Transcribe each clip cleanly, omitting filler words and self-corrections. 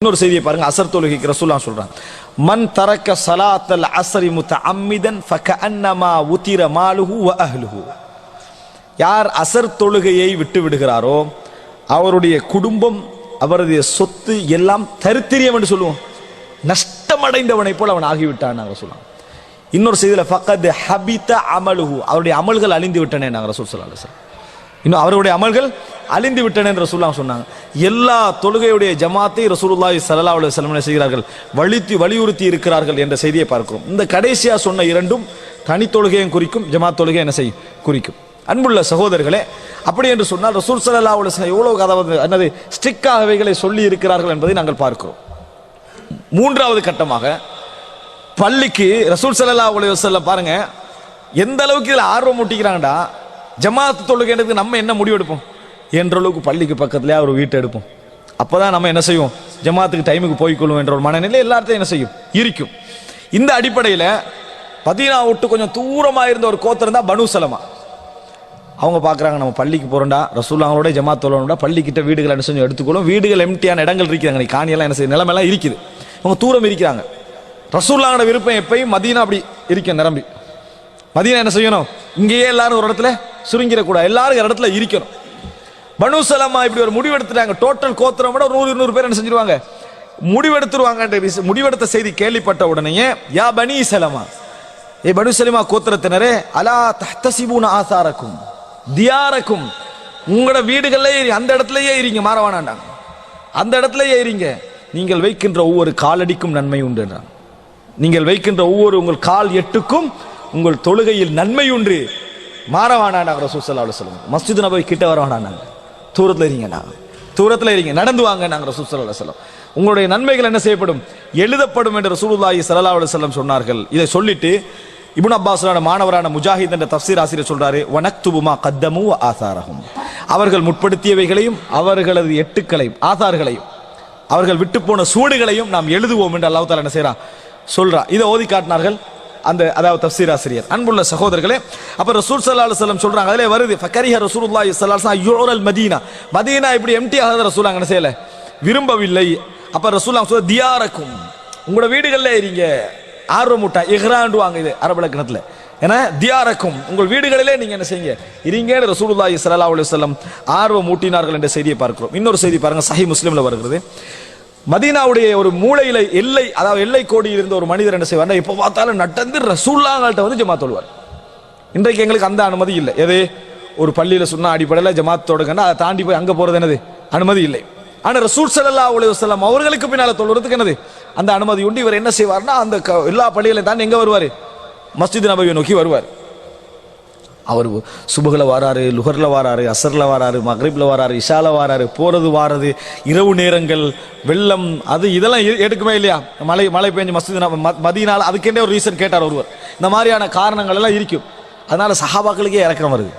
இன்னொரு செய்தியை பாருங்க. அசர் தொழுகைக்கு ரசூலுல்லாஹ் சொல்றாங்க, மன் தரக்க ஸலாத்தல் அஸ்ரி முத்தஅம்மிதன் ஃபகஅன்னமா உதிர மாலுஹு வ அஹ்லுஹு. யார் அசர் தொழுகையை விட்டு விடுகிறாரோ அவருடைய குடும்பம், அவருடைய சொத்து எல்லாம் தரித்திரியம் என்று சொல்லுவோம், நஷ்டமடைந்தவனை போல் அவன் ஆகிவிட்டான் நாங்கள் சொல்லலாம். இன்னொரு செய்தியில ஃபகத் ஹபித அமலுஹு, அவருடைய அமல்கள் அழிந்து விட்டனே நாங்கள் ரசூல் ஸல்லல்லாஹு அலைஹி வஸல்லம், இன்னும் அவருடைய அமல்கள் அழிந்து விட்டன என்று ரசூலுல்லாஹ் சொன்னாங்க. எல்லா தொழுகையுடைய ஜமாத்தை ரசூலுல்லாஹி ஸல்லல்லாஹு அலைஹி வஸல்லம் செய்கிறார்கள், வலியுறுத்தி இருக்கிறார்கள் என்ற செய்தியை பார்க்கிறோம். இந்த கடைசியா சொன்ன இரண்டும் தனி தொழுகையும் குறிக்கும், ஜமாத் தொழுகை என்ன செய்யும் குறிக்கும். அன்புள்ள சகோதரர்களே, அப்படி என்று சொன்னால் ரசூல் ஸல்லல்லாஹு அலைஹி வஸல்லம் எவ்வளவு அதாவது என்னது ஸ்ட்ரிக்டாக அவைகளை சொல்லி இருக்கிறார்கள் என்பதை நாங்கள் பார்க்கிறோம். மூன்றாவது கட்டமாக பள்ளிக்கு ரசூல் ஸல்லல்லாஹு அலைஹி வஸல்லம் பாருங்க எந்த அளவுக்கு இதில் ஆர்வம் ஊட்டிக்கிறாங்கடா. ஜமாத் தொழுகைக்கு நம்ம என்ன முடிவு எடுப்போம் என்ற அளவுக்கு பள்ளிக்கு பக்கத்திலே ஒரு வீட்டை எடுப்போம். அப்பதான் நம்ம என்ன செய்வோம், ஜமாத்துக்கு டைமுக்கு போய்க்கொள்ளும் என்ற ஒரு மனநிலை எல்லாத்தையும் என்ன செய்யும் இருக்கும். இந்த அடிப்படையில் மதீனா விட்டு கொஞ்சம் தூரமாக இருந்த ஒரு கோத்திரம் தான் பனு சலமா. அவங்க பார்க்குறாங்க, நம்ம பள்ளிக்கு போகிறோம்டா, ரசூலுல்லாஹோட ஜமாத் தொழணும்டா, பள்ளிக்கிட்ட வீடுகள் என்ன செஞ்சு எடுத்துக்கொள்ளும், வீடுகள் எம்டியான இடங்கள் இருக்கிறாங்க, காணியெல்லாம் என்ன செய்ய நிலமெல்லாம் இருக்குது, அவங்க தூரம் இருக்கிறாங்க. ரசூலுல்லாஹோட விருப்பம் எப்பயும் மதீனா அப்படி இருக்கும் நிரம்பி. மதீனா என்ன செய்யணும், இங்கேயே எல்லாரும் ஒரு இடத்துல சுருங்கிடக்கூடாது, எல்லாரும் ஒரு இடத்துல இருக்கணும். பனு சலமா இப்படி ஒரு முடிவெடுத்துட்டாங்க. டோட்டல் கோத்திரம் விட 100-200 பேர் என்ன செஞ்சிருவாங்க, முடிவெடுத்துருவாங்க. முடிவெடுத்த செய்தி கேள்விப்பட்ட உடனேயே யா பனி சலமா, ஏ பனு சலமா கோத்திரத்தினரே, அலா தஹ்தசிபூன ஆசாரக்கும் தியாரக்கும், உங்களோட வீடுகளே அந்த இடத்துலயே இருங்க, மாறவானாண்டாங்க, அந்த இடத்துலயே இருங்க, நீங்கள் வைக்கின்ற ஒவ்வொரு காலடிக்கும் நன்மை உண்டு என்றான். நீங்கள் வைக்கின்ற ஒவ்வொரு உங்கள் கால் எட்டுக்கும் உங்கள் தொழுகையில் நன்மை உண்டு, மாறவானாண்டாங்க ரசூல் ஸல்லல்லாஹு அலைஹி வஸல்லம். மஸ்ஜித் நபவி கிட்ட வரவானாண்டாங்க, தூரத்தில் இருங்கண்ணா, தூரத்தில் இருங்க, நடந்து வாங்க நாங்கள் ரசூல் ஸல்லல்லாஹு அலைஹி வஸல்லம். உங்களுடைய நன்மைகள் என்ன செய்யப்படும், எழுதப்படும் என்று ரசூலுல்லாஹி ஸல்லல்லாஹு அலைஹி வஸல்லம் சொன்னார்கள். இதை சொல்லிட்டு இப்னு அப்பாஸோட மாணவரான முஜாஹித் என்ற தஃப்சீர் ஆசிரியர் சொல்றாரு, வனக்துபு மா கத்தமு வ ஆசாரஹும், அவர்கள் முற்படுத்தியவைகளையும் அவர்களது எட்டுக்களையும் ஆசார்களையும் அவர்கள் விட்டு போன சூடுகளையும் நாம் எழுதுவோம் என்று அல்லாஹ் தஆலா என்ன செய்றான் சொல்றா. இதை ஓதி காட்டினார்கள் அந்த அதாவது தஃப்சீர் ஆசிரியர். அன்புள்ள சகோதரர்களே, அப்ப ரசூல் ஸல்லல்லாஹு அலைஹி வஸல்லம் சொல்றாங்க, அதிலே வருது ஃபகரிஹ ரசூலுல்லாஹி ஸல்லல்லாஹு அலைஹி வஸல்லம் யுரல் மதீனா, மதீனா இப்படி எம்டி ஆகாத ரசூல் என்ன செய்யல, விரும்பவில்லை. அப்ப ரசூலுல்லாஹ் சொல்ற தியாரக்கும், உங்களோட வீடுகள்ல இருங்க, ஆர்வமூட்டா இஹ்ராண்டுவாங்க இது அரபு இலக்கணத்துல, ஏன்னா தியாரக்கும் உங்கள் வீடுகளிலே நீங்க என்ன செய்யுங்க இருங்க ரசூலுல்லாஹி ஸல்லல்லாஹு அலைஹி வஸல்லம் ஆர்வம் ஊட்டினார்கள் என்ற செய்தியை பார்க்கிறோம். இன்னொரு செய்தி பாருங்க, சஹீஹ் முஸ்லிம்ல வருகிறது. மதீனாவுடைய ஒரு மூலையில எல்லை, அதாவது எல்லை கோடியில் இருந்த ஒரு மனிதர் என்ன செய்வார், எப்போ பார்த்தாலும் நடந்து ரசூலுல்லாஹ்கிட்ட வந்து ஜமாத் தொழுவார். இன்றைக்கு எங்களுக்கு அந்த அனுமதி இல்லை. எது, ஒரு பள்ளியில சொன்ன அடிப்படையில் ஜமாத் தொடுங்கன்னா அதை தாண்டி போய் அங்க போறது என்னது அனுமதி இல்லை. ஆனா ரசூல் ஸல்லல்லாஹு அலைஹி வஸல்லம் அவர்களுக்கு பின்னால தொழுறதுக்கு என்னது அந்த அனுமதி உண்டு. இவர் என்ன செய்வார்னா அந்த எல்லா பள்ளிகளையும் தாண்டி எங்க வருவார், மஸ்ஜித் நபவியை நோக்கி வருவார். அவர் சுபகுல வாராரு, லுஹர்ல வாராரு, அசர்ல வாராரு, மக்ரிப்ல வாராரு, இஷால வாராரு, போறது வாரது, இரவு நேரங்கள், வெள்ளம், அது இதெல்லாம் எடுக்குமே இல்லையா, மழை பெஞ்சு மஸ்ஜித் மதீனால, அதுக்கே ஒரு ரீசன் கேட்டார் ஒருவர். இந்த மாதிரியான காரணங்கள் எல்லாம் இருக்கும். அதனால சஹாபாக்களுக்கே இறக்கம் வருது.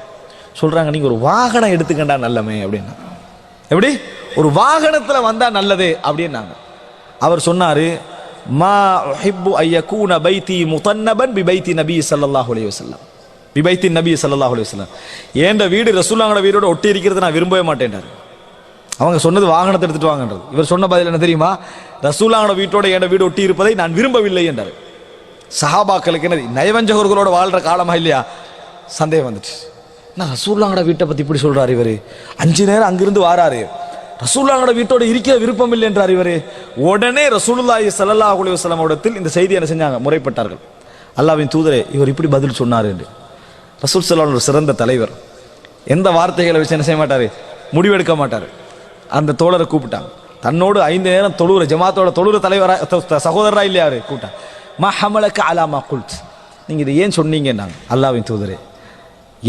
சொல்றாங்க, நீங்க ஒரு வாகனம் எடுத்துக்கண்டா நல்லமே அப்படின்னா, எப்படி ஒரு வாகனத்துல வந்தா நல்லது அப்படின்னாங்க. அவர் சொன்னாரு, மா உஹிப்பு அய்யகூன பைத்தி முதன்னபன் பிபைத்தி நபி ஸல்லல்லாஹு அலைஹி வஸல்லம், பிபைத்தி நபி ஸல்லல்லாஹு அலைஹி வஸல்லம், ஏண்ட வீடு ரசூலுல்லாஹோட வீடோட ஒட்டி இருக்கிறது நான் விரும்பவே மாட்டேன்றார். அவங்க சொன்னது வாகனத்தை எடுத்துட்டு வாங்கன்றது. இவர் சொன்ன பதில் என்ன தெரியுமா, ரசூலுல்லாஹோட வீட்டோட ஏண்ட வீடு ஒட்டி இருப்பதை நான் விரும்பவில்லை என்றார். சஹாபாக்களுக்கு என்னது நயவஞ்சகர்களோட வாழ்ற காலமா இல்லையா, சந்தேகம் வந்துச்சு. நான் ரசூலுல்லாஹோட வீட்டை பத்தி இப்படி சொல்றாரு இவரு, 5 நேரம் அங்கிருந்து வாராரு, ரசூலுல்லாஹோட வீட்டோட இருக்க விருப்பம் இல்லை என்றார் இவரு. உடனே ரசூலுல்லாஹி ஸல்லல்லாஹு அலைஹி வஸல்லம் இடத்தில் இந்த செய்தி என்ன செஞ்சாங்க, முறைப்பட்டார்கள். அல்லாஹ்வின் தூதரே, இவர் இப்படி பதில் சொன்னார் என்று. ரசூல் ஸல்லல்லாஹு அலைஹி வஸல்லம் சிறந்த தலைவர், எந்த வார்த்தைகளை வச்சு என்ன செய்ய மாட்டாரு, முடிவெடுக்க மாட்டாரு. அந்த தோழரை கூப்பிட்டாங்க, தன்னோடு 5 நேரம் தொழுற ஜமாத்தோட தொழுற தலைவரா சகோதரரா இல்லையா கூப்பிட்டாங்க. மா ஹமலக அலா மா குல்த், நீங்க இதை ஏன் சொன்னீங்கன்னாங்க. அல்லாஹ்வின் தூதரே,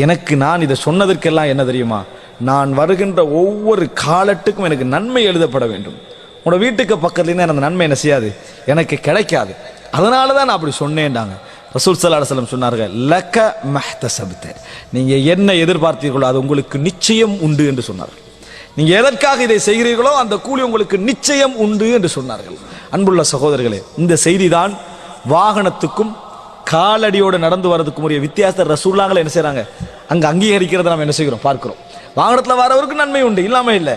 எனக்கு நான் இதை சொன்னதற்கெல்லாம் என்ன தெரியுமா, நான் வருகின்ற ஒவ்வொரு காலத்துக்கும் எனக்கு நன்மை எழுதப்பட வேண்டும். உங்களோட வீட்டுக்கு பக்கத்துலேருந்து அந்த நன்மை என்ன செய்யாது, எனக்கு கிடைக்காது, அதனால தான் நான் அப்படி சொன்னேன்டாங்க. ரசூல் ஸல்லல்லாஹு அலைஹி வஸல்லம் சொன்னார்கள், லக மஹ்தஸப்த, நீங்க என்ன எதிர்பார்த்தீர்களோ அது உங்களுக்கு நிச்சயம் உண்டு என்று சொன்னார்கள். நீங்க எதற்காக இதை செய்கிறீர்களோ அந்த கூலி உங்களுக்கு நிச்சயம் உண்டு என்று சொன்னார்கள். அன்புள்ள சகோதரர்களே, இந்த செய்தி தான் வாகனத்துக்கும் காலடியோடு நடந்து வரதுக்கும் உரிய வித்தியாசத்தை ரசூலுல்லாஹ் என்ன செய்றாங்க அங்க அங்கீகரிக்கிறத நாம் என்ன செய்கிறோம் பார்க்கிறோம். வாகனத்தில் வரவருக்கு நன்மை உண்டு, இல்லாமல் இல்லை.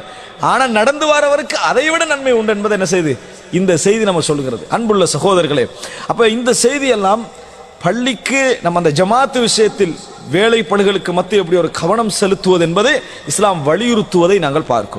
ஆனா நடந்து வரவருக்கு அதை விட நன்மை உண்டு என்பதை என்ன செய்து இந்த செய்தி நம்ம சொல்லுகிறது. அன்புள்ள சகோதரர்களே, அப்ப இந்த செய்தி எல்லாம் பள்ளிக்கு நம்ம அந்த ஜமாத்து விஷயத்தில் வேலைப்படுகளுக்கு மத்திய எப்படி ஒரு கவனம் செலுத்துவது என்பதை இஸ்லாம் வலியுறுத்துவதை நாங்கள் பார்க்கிறோம்.